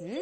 በአንድ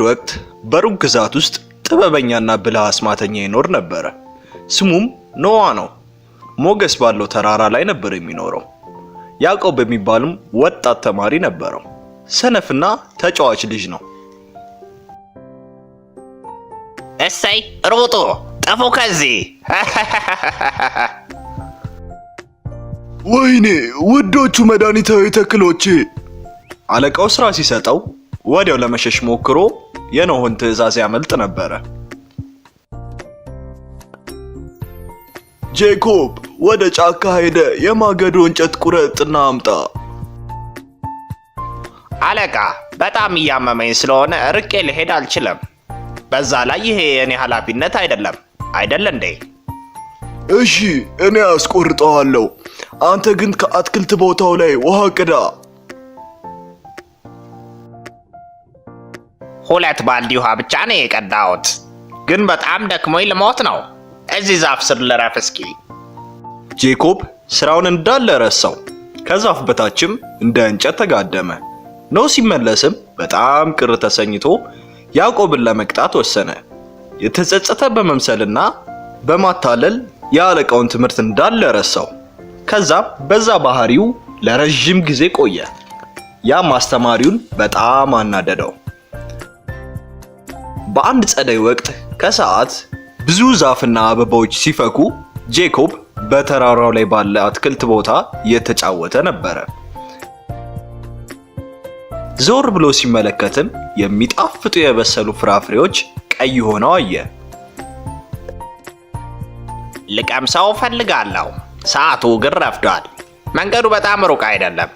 ወቅት በሩቅ ግዛት ውስጥ ጥበበኛና ብልህ አስማተኛ ይኖር ነበር። ስሙም ኖዋ ነው። ሞገስ ባለው ተራራ ላይ ነበር የሚኖረው። ያዕቆብ የሚባልም ወጣት ተማሪ ነበረው። ሰነፍና ተጫዋች ልጅ ነው። እሰይ ሩጡ ጠፉ ከዚህ። ወይኔ ውዶቹ መድኃኒታዊ ተክሎቼ! አለቃው ስራ ሲሰጠው ወዲያው ለመሸሽ ሞክሮ የኖህን ትዕዛዝ ያመልጥ ነበር። ጄኮብ ወደ ጫካ ሄደ የማገዶ እንጨት ቁረጥና አምጣ። አለቃ በጣም እያመመኝ ስለሆነ ርቄ ልሄድ አልችልም። በዛ ላይ ይሄ የኔ ኃላፊነት አይደል እንዴ? እሺ እኔ አስቆርጠዋለሁ። አንተ ግን ከአትክልት ቦታው ላይ ውሃ ቅዳ። 2 ባልዲ ውሃ ብቻ ነው የቀዳሁት፣ ግን በጣም ደክሞኝ ልሞት ነው። እዚህ ዛፍ ስር ልረፍ እስኪ። ጄኮብ ስራውን እንዳለ ረሳው። ከዛፍ በታችም እንደ እንጨት ተጋደመ። ኖህ ሲመለስም በጣም ቅር ተሰኝቶ ያዕቆብን ለመቅጣት ወሰነ። የተጸጸተ በመምሰልና በማታለል የአለቃውን ትምህርት እንዳለ ረሳው። ከዛም በዛ ባህሪው ለረጅም ጊዜ ቆየ። ያም አስተማሪውን በጣም አናደደው። በአንድ ጸደይ ወቅት ከሰዓት ብዙ ዛፍና አበባዎች ሲፈኩ ጄኮብ በተራራው ላይ ባለ አትክልት ቦታ እየተጫወተ ነበር። ዞር ብሎ ሲመለከትም የሚጣፍጡ የበሰሉ ፍራፍሬዎች ቀይ ሆነው አየ። ልቀምሰው ፈልጋለሁ። ሰዓቱ ግን ረፍዷል። መንገዱ በጣም ሩቅ አይደለም።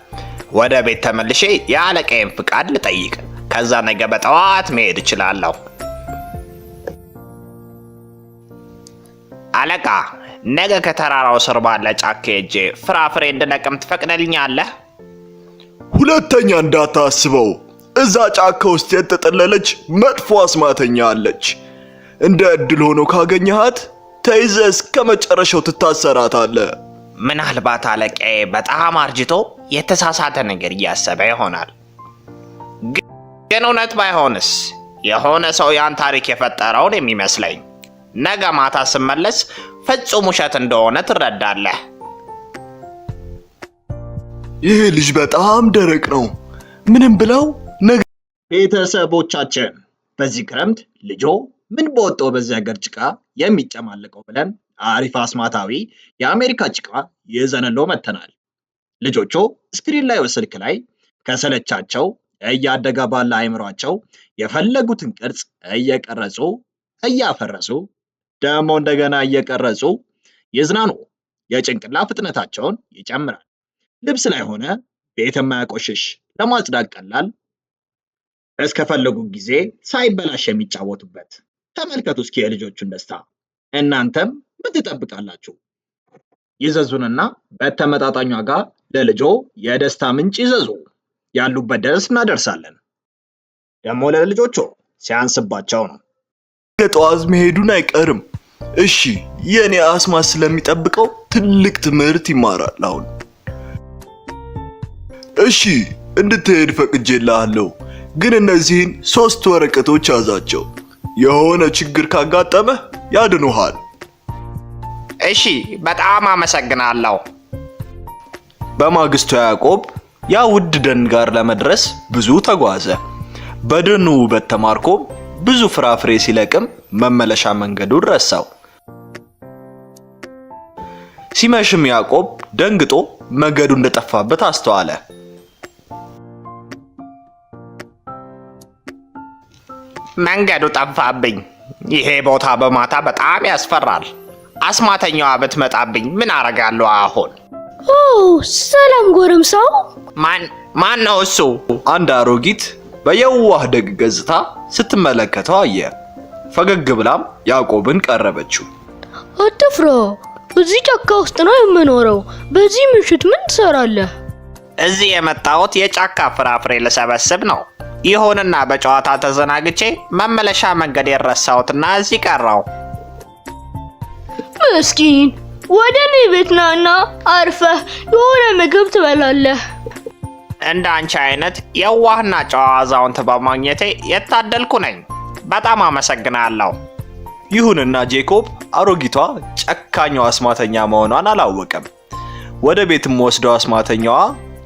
ወደ ቤት ተመልሼ የአለቃዬን ፍቃድ ልጠይቅ። ከዛ ነገ በጠዋት መሄድ እችላለሁ። አለቃ ነገ ከተራራው ስር ባለ ጫካ ሄጄ ፍራፍሬ እንድለቅም ትፈቅድልኛለህ? ሁለተኛ እንዳታስበው። እዛ ጫካ ውስጥ የተጠለለች መጥፎ አስማተኛ አለች። እንደ እድል ሆኖ ካገኘሃት ተይዘህ እስከ መጨረሻው ትታሰራታለህ። ምናልባት አለቃዬ በጣም አርጅቶ የተሳሳተ ነገር እያሰበ ይሆናል። ግን እውነት ባይሆንስ? የሆነ ሰው ያን ታሪክ የፈጠረውን የሚመስለኝ። ነገ ማታ ስመለስ ፍጹም ውሸት እንደሆነ ትረዳለህ። ይህ ልጅ በጣም ደረቅ ነው። ምንም ብለው ነገ ቤተሰቦቻችን በዚህ ክረምት ልጆ ምን በወጣው በዚህ ሀገር ጭቃ የሚጨማለቀው ብለን አሪፍ አስማታዊ የአሜሪካ ጭቃ ይዘንሎ መተናል። ልጆቹ ስክሪን ላይ ስልክ ላይ ከሰለቻቸው እያደገ ባለ አይምሯቸው የፈለጉትን ቅርጽ እየቀረጹ እያፈረሱ ደግሞ እንደገና እየቀረጹ ይዝናኑ። የጭንቅላ ፍጥነታቸውን ይጨምራል። ልብስ ላይ ሆነ ቤት የማያቆሽሽ፣ ለማጽዳት ቀላል፣ እስከፈለጉ ጊዜ ሳይበላሽ የሚጫወቱበት። ተመልከቱ እስኪ የልጆቹን ደስታ። እናንተም ምን ትጠብቃላችሁ? ይዘዙንና በተመጣጣኝ ዋጋ ለልጆ የደስታ ምንጭ ይዘዙ። ያሉበት ድረስ እናደርሳለን። ደግሞ ለልጆቹ ሲያንስባቸው ነው። ጠዋት መሄዱን አይቀርም። እሺ የኔ አስማት ስለሚጠብቀው ትልቅ ትምህርት ይማራል። አሁን እሺ እንድትሄድ ፈቅጄልሃለሁ፣ ግን እነዚህን 3 ወረቀቶች ያዛቸው። የሆነ ችግር ካጋጠመህ ያድኑሃል። እሺ በጣም አመሰግናለሁ። በማግስቱ ያዕቆብ ያ ውድ ደን ጋር ለመድረስ ብዙ ተጓዘ። በደኑ ውበት ተማርኮ ብዙ ፍራፍሬ ሲለቅም መመለሻ መንገዱን ረሳው። ሲመሽም ያዕቆብ ደንግጦ መንገዱ እንደጠፋበት አስተዋለ። መንገዱ ጠፋብኝ። ይሄ ቦታ በማታ በጣም ያስፈራል። አስማተኛዋ ብትመጣብኝ ምን አረጋለሁ አሁን? ኦ ሰላም ጎረምሳው። ማን ነው እሱ? አንድ አሮጊት በየዋህ ደግ ገጽታ ስትመለከተው አየ። ፈገግ ብላም ያዕቆብን ቀረበችው። አትፍራ፣ እዚህ ጫካ ውስጥ ነው የምኖረው። በዚህ ምሽት ምን ትሰራለህ? እዚህ የመጣሁት የጫካ ፍራፍሬ ልሰበስብ ነው። ይሁንና በጨዋታ ተዘናግቼ መመለሻ መንገድ የረሳሁትና እዚህ ቀረው። ምስኪን፣ ወደ እኔ ቤት ናና አርፈህ የሆነ ምግብ ትበላለህ። እንደ አንቺ አይነት የዋህና ጨዋ አዛውንት በማግኘቴ የታደልኩ ነኝ። በጣም አመሰግናለሁ። ይሁንና ጄኮብ አሮጊቷ ጨካኛዋ አስማተኛ መሆኗን አላወቀም። ወደ ቤትም ወስደው አስማተኛዋ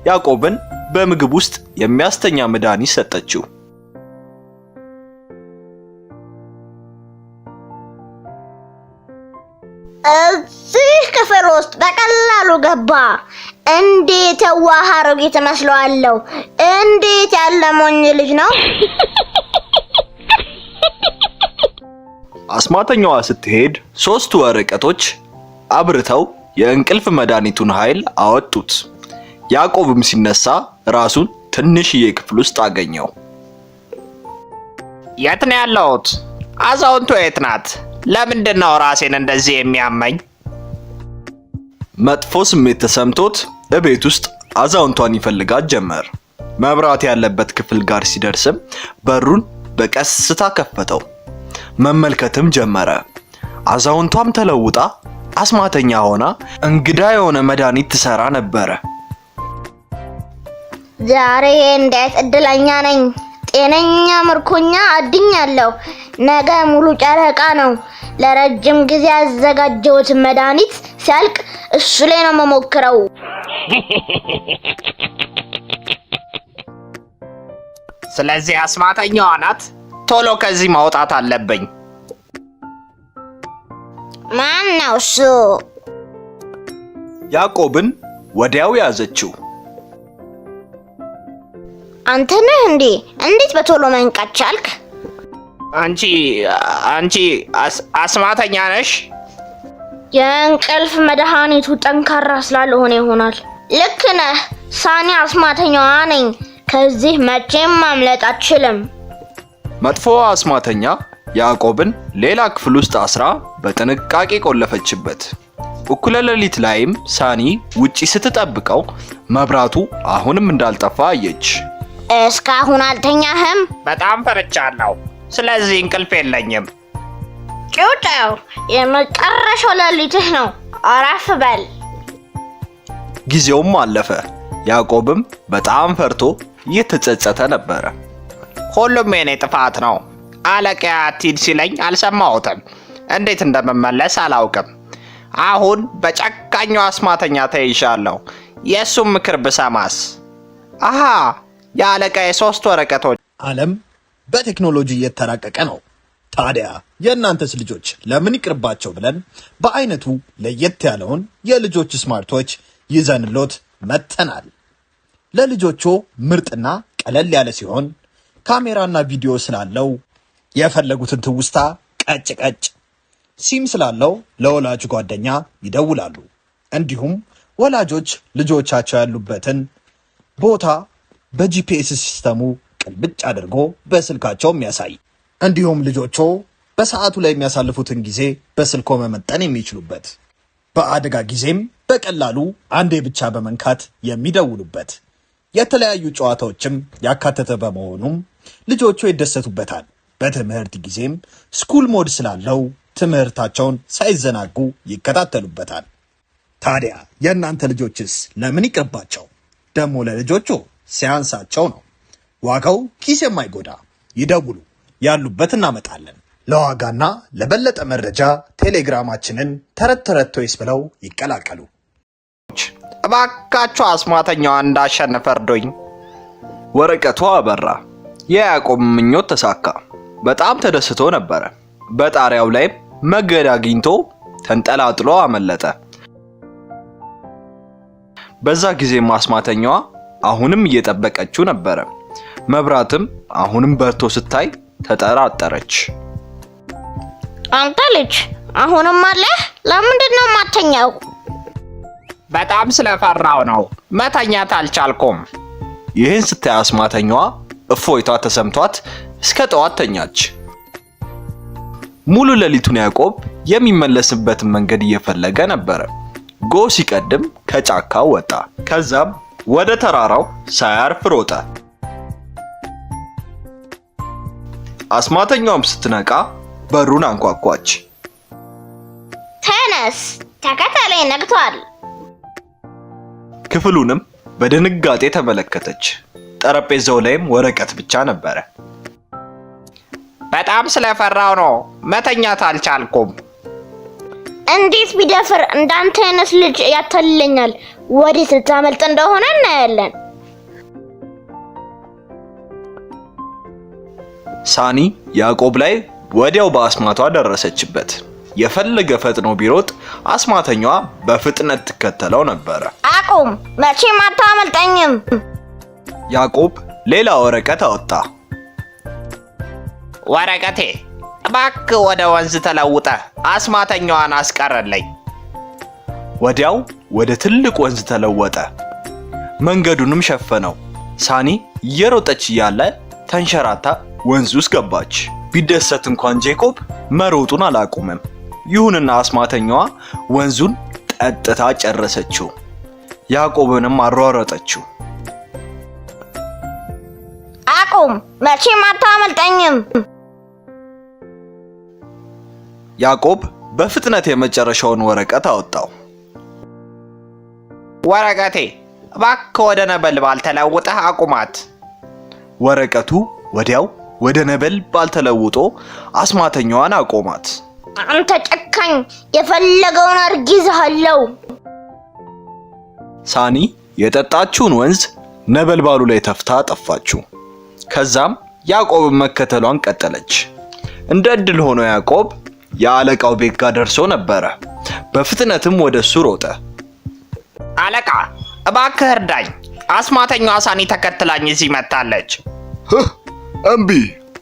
ያዕቆብን በምግብ ውስጥ የሚያስተኛ መድኃኒት ሰጠችው። እዚህ ክፍል ውስጥ በቀላሉ ገባ። እንዴት የዋህ አሮጊት እመስለዋለሁ! እንዴት ያለ ሞኝ ልጅ ነው! አስማተኛዋ ስትሄድ 3 ወረቀቶች አብርተው የእንቅልፍ መድኃኒቱን ኃይል አወጡት። ያዕቆብም ሲነሳ ራሱን ትንሽዬ ክፍል ውስጥ አገኘው። የት ነው ያለሁት? አዛውንቱ የት ናት? ለምንድን ነው ራሴን እንደዚህ የሚያመኝ? መጥፎ ስሜት ተሰምቶት እቤት ውስጥ አዛውንቷን ይፈልጋት ጀመር። መብራት ያለበት ክፍል ጋር ሲደርስም በሩን በቀስታ ከፈተው። መመልከትም ጀመረ። አዛውንቷም ተለውጣ አስማተኛ ሆና እንግዳ የሆነ መድኃኒት ትሰራ ነበረ። ዛሬ እንዴት እድለኛ ነኝ! ጤነኛ ምርኮኛ አድኛለሁ። ነገ ሙሉ ጨረቃ ነው። ለረጅም ጊዜ ያዘጋጀሁት መድኃኒት ሲያልቅ እሱ ላይ ነው መሞክረው። ስለዚህ አስማተኛዋ ናት። ቶሎ ከዚህ ማውጣት አለብኝ። ማን ነው እሱ? ያዕቆብን ወዲያው ያዘችው። አንተ ነህ እንዴ? እንዴት በቶሎ መንቃት ቻልክ? አንቺ አስማተኛ ነሽ? የእንቅልፍ መድኃኒቱ ጠንካራ ስላልሆነ ይሆናል። ልክ ነህ። ሳኒ አስማተኛዋ ነኝ። ከዚህ መቼም ማምለጥ አትችልም። መጥፎ አስማተኛ ያዕቆብን ሌላ ክፍል ውስጥ አስራ በጥንቃቄ ቆለፈችበት። እኩለ ሌሊት ላይም ሳኒ ውጪ ስትጠብቀው መብራቱ አሁንም እንዳልጠፋ አየች። እስካሁን አልተኛህም? በጣም ፈርቻለሁ። ስለዚህ እንቅልፍ የለኝም። ጩጫው፣ የመጨረሻው ሌሊትህ ነው። አረፍ በል። ጊዜውም አለፈ። ያዕቆብም በጣም ፈርቶ እየተጸጸተ ነበረ። ሁሉም የኔ ጥፋት ነው። አለቃ አትሂድ ሲለኝ አልሰማሁትም። እንዴት እንደምመለስ አላውቅም። አሁን በጨካኙ አስማተኛ ተይዣለሁ። የእሱም ምክር ብሰማስ? አሃ፣ የአለቃ የ3 ወረቀቶች። ዓለም በቴክኖሎጂ እየተራቀቀ ነው። ታዲያ የእናንተስ ልጆች ለምን ይቅርባቸው ብለን በአይነቱ ለየት ያለውን የልጆች ስማርቶች ይዘንሎት መጥተናል። ለልጆቹ ምርጥና ቀለል ያለ ሲሆን ካሜራና ቪዲዮ ስላለው የፈለጉትን ትውስታ ቀጭ ቀጭ፣ ሲም ስላለው ለወላጅ ጓደኛ ይደውላሉ። እንዲሁም ወላጆች ልጆቻቸው ያሉበትን ቦታ በጂፒኤስ ሲስተሙ ቅልብጭ አድርጎ በስልካቸው የሚያሳይ፣ እንዲሁም ልጆቹ በሰዓቱ ላይ የሚያሳልፉትን ጊዜ በስልኮ መመጠን የሚችሉበት፣ በአደጋ ጊዜም በቀላሉ አንዴ ብቻ በመንካት የሚደውሉበት፣ የተለያዩ ጨዋታዎችም ያካተተ በመሆኑም ልጆቹ ይደሰቱበታል። በትምህርት ጊዜም ስኩል ሞድ ስላለው ትምህርታቸውን ሳይዘናጉ ይከታተሉበታል። ታዲያ የእናንተ ልጆችስ ለምን ይቅርባቸው? ደግሞ ለልጆቹ ሲያንሳቸው ነው። ዋጋው ኪስ የማይጎዳ ይደውሉ፣ ያሉበት እናመጣለን። ለዋጋና ለበለጠ መረጃ ቴሌግራማችንን ተረት ተረት ቶይስ ብለው ይቀላቀሉ። እባካችሁ አስማተኛዋ እንዳሸንፍ እርዱኝ። ወረቀቱ አበራ። የያዕቆብ ምኞት ተሳካ። በጣም ተደስቶ ነበረ። በጣሪያው ላይ መገድ አግኝቶ ተንጠላጥሎ አመለጠ። በዛ ጊዜ አስማተኛዋ አሁንም እየጠበቀችው ነበረ። መብራትም አሁንም በርቶ ስታይ ተጠራጠረች። አንተ ልጅ አሁንም አለህ? ለምንድን ነው የማተኛው? በጣም ስለፈራው ነው። መተኛት አልቻልኩም። ይህን ስታይ አስማተኛዋ እፎይታ ተሰምቷት እስከ ጠዋት ተኛች። ሙሉ ሌሊቱን ያዕቆብ የሚመለስበትን መንገድ እየፈለገ ነበር። ጎህ ሲቀድም ከጫካው ወጣ። ከዛም ወደ ተራራው ሳያርፍ ሮጠ። አስማተኛውም ስትነቃ በሩን አንኳኳች። ተነስ፣ ተከተለኝ፣ ነግቷል። ክፍሉንም በድንጋጤ ተመለከተች። ጠረጴዛው ላይም ወረቀት ብቻ ነበረ። በጣም ስለፈራው ነው መተኛት አልቻልኩም። እንዴት ቢደፍር እንዳንተ አይነት ልጅ ያታልለኛል? ወዴት ልታመልጥ እንደሆነ እናያለን። ሳኒ ያዕቆብ ላይ ወዲያው በአስማቷ ደረሰችበት። የፈለገ ፈጥኖ ቢሮጥ አስማተኛዋ በፍጥነት ትከተለው ነበረ። አቁም! መቼም አታመልጠኝም። ያዕቆብ ሌላ ወረቀት አወጣ። ወረቀቴ እባክህ ወደ ወንዝ ተለውጠ አስማተኛዋን አስቀረልኝ። ወዲያው ወደ ትልቅ ወንዝ ተለወጠ። መንገዱንም ሸፈነው። ሳኒ እየሮጠች እያለ ተንሸራታ ወንዝ ውስጥ ገባች። ቢደሰት እንኳን ጄኮብ መሮጡን አላቆመም። ይሁንና አስማተኛዋ ወንዙን ጠጥታ ጨረሰችው። ያዕቆብንም አሯሯጠችው። አቁም! መቼም አታመልጠኝም። ያዕቆብ በፍጥነት የመጨረሻውን ወረቀት አወጣው። ወረቀቴ እባክህ ወደ ነበልባል ተለውጠህ አቁማት። ወረቀቱ ወዲያው ወደ ነበልባል ተለውጦ አስማተኛዋን አቆማት። አንተ ጨካኝ! የፈለገውን አርጊዝሃለሁ። ሳኒ የጠጣችውን ወንዝ ነበልባሉ ላይ ተፍታ ጠፋችው። ከዛም ያዕቆብን መከተሏን ቀጠለች። እንደ ዕድል ሆኖ ያዕቆብ የአለቃው ቤት ጋር ደርሶ ነበረ። በፍጥነትም ወደሱ ሮጠ። አለቃ እባክህ እርዳኝ፣ አስማተኛዋ ሳኒ ተከትላኝ እዚህ መጣለች። እምቢ፣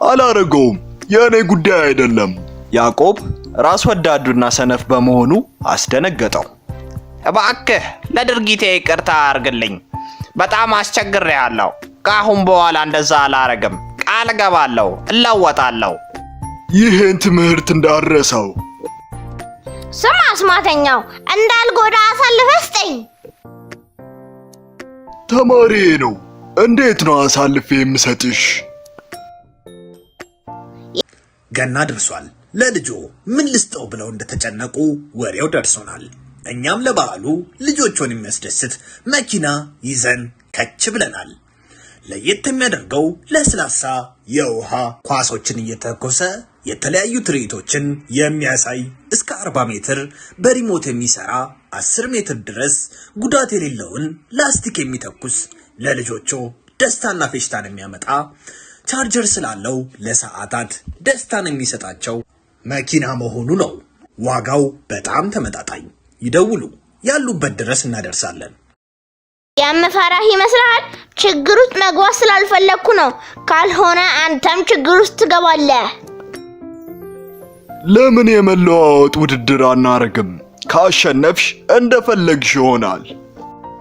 አላረገውም፣ የእኔ ጉዳይ አይደለም። ያዕቆብ ራስ ወዳዱና ሰነፍ በመሆኑ አስደነገጠው። እባክህ ለድርጊቴ ይቅርታ አርግልኝ፣ በጣም አስቸግሬያለሁ። ከአሁን በኋላ እንደዛ አላረግም፣ ቃል ገባለሁ፣ እለወጣለሁ። ይህን ትምህርት እንዳረሰው። ስም አስማተኛው፣ እንዳልጎዳ አሳልፈህ ስጠኝ። ተማሪዬ ነው፣ እንዴት ነው አሳልፌ የምሰጥሽ? ገና ደርሷል። ለልጆ ምን ልስጠው ብለው እንደተጨነቁ ወሬው ደርሶናል። እኛም ለበዓሉ ልጆቹን የሚያስደስት መኪና ይዘን ከች ብለናል። ለየት የሚያደርገው ለስላሳ የውሃ ኳሶችን እየተኮሰ የተለያዩ ትርኢቶችን የሚያሳይ እስከ 40 ሜትር በሪሞት የሚሰራ 10 ሜትር ድረስ ጉዳት የሌለውን ላስቲክ የሚተኩስ ለልጆቹ ደስታና ፌሽታን የሚያመጣ ቻርጀር ስላለው ለሰዓታት ደስታን የሚሰጣቸው መኪና መሆኑ ነው። ዋጋው በጣም ተመጣጣኝ። ይደውሉ፣ ያሉበት ድረስ እናደርሳለን። የምፈራህ ይመስልሃል? ችግር ውስጥ መግባት ስላልፈለኩ ነው። ካልሆነ አንተም ችግር ውስጥ ትገባለህ። ለምን የመለዋወጥ ውድድር አናረግም? ካሸነፍሽ እንደፈለግሽ ይሆናል።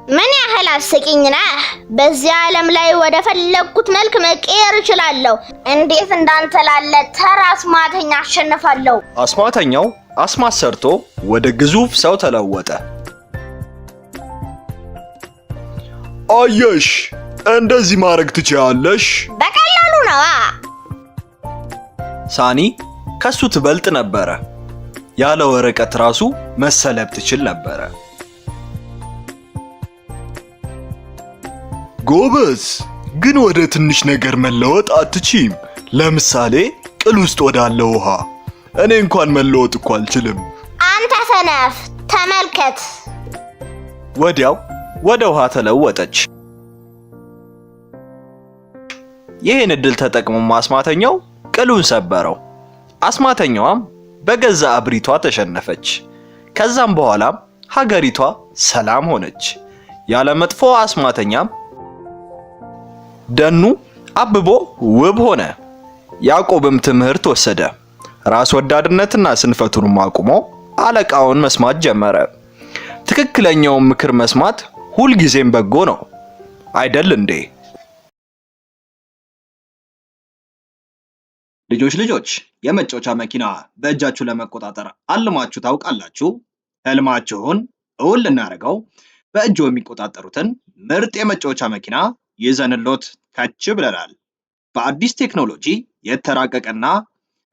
ምን ያህል አስቂኝ ነህ! በዚህ ዓለም ላይ ወደ ፈለግኩት መልክ መቀየር እችላለሁ። እንዴት እንዳንተ ላለ ተራ አስማተኛ አሸንፋለሁ? አስማተኛው አስማት ሰርቶ ወደ ግዙፍ ሰው ተለወጠ። አየሽ፣ እንደዚህ ማድረግ ትችያለሽ። በቀላሉ ነዋ። ሳኒ ከሱ ትበልጥ ነበረ። ያለ ወረቀት ራሱ መሰለብ ትችል ነበረ። ጎበዝ፣ ግን ወደ ትንሽ ነገር መለወጥ አትችይም። ለምሳሌ ቅል ውስጥ ወዳለ ውሃ። እኔ እንኳን መለወጥ እኮ አልችልም። አንተ ሰነፍ፣ ተመልከት። ወዲያው ወደ ውሃ ተለወጠች። ይህን እድል ተጠቅሞ አስማተኛው ቅሉን ሰበረው። አስማተኛዋም በገዛ እብሪቷ ተሸነፈች። ከዛም በኋላም ሀገሪቷ ሰላም ሆነች። ያለ መጥፎ አስማተኛም ደኑ አብቦ ውብ ሆነ። ያዕቆብም ትምህርት ወሰደ። ራስ ወዳድነትና ስንፈቱን አቁሞ አለቃውን መስማት ጀመረ። ትክክለኛውን ምክር መስማት ሁልጊዜም በጎ ነው አይደል እንዴ? ልጆች የመጫወቻ መኪና በእጃችሁ ለመቆጣጠር አልማችሁ ታውቃላችሁ? ህልማችሁን እውን ልናደርገው በእጆ የሚቆጣጠሩትን ምርጥ የመጫወቻ መኪና ይዘንሎት ከች ብለናል። በአዲስ ቴክኖሎጂ የተራቀቀና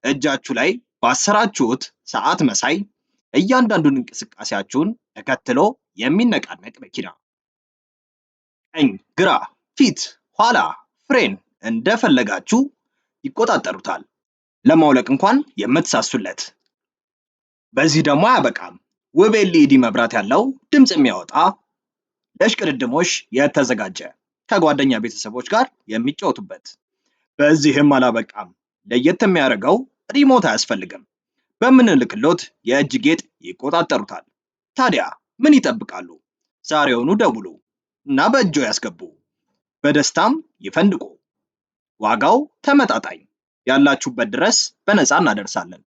እጃችሁ ላይ ባሰራችሁት ሰዓት መሳይ እያንዳንዱን እንቅስቃሴያችሁን ተከትሎ የሚነቃነቅ መኪና። ቀኝ፣ ግራ፣ ፊት፣ ኋላ፣ ፍሬን እንደፈለጋችሁ ይቆጣጠሩታል። ለማውለቅ እንኳን የምትሳሱለት። በዚህ ደግሞ አያበቃም። ውብ ኤልኢዲ መብራት ያለው ድምፅ የሚያወጣ ለሽቅድድሞሽ የተዘጋጀ ከጓደኛ ቤተሰቦች ጋር የሚጫወቱበት። በዚህም አላበቃም። ለየት የሚያደርገው ሪሞት አያስፈልግም። በምንልክሎት የእጅ ጌጥ ይቆጣጠሩታል። ታዲያ ምን ይጠብቃሉ? ዛሬውኑ ደውሉ እና በእጆ ያስገቡ። በደስታም ይፈንድቁ። ዋጋው ተመጣጣኝ፣ ያላችሁበት ድረስ በነፃ እናደርሳለን።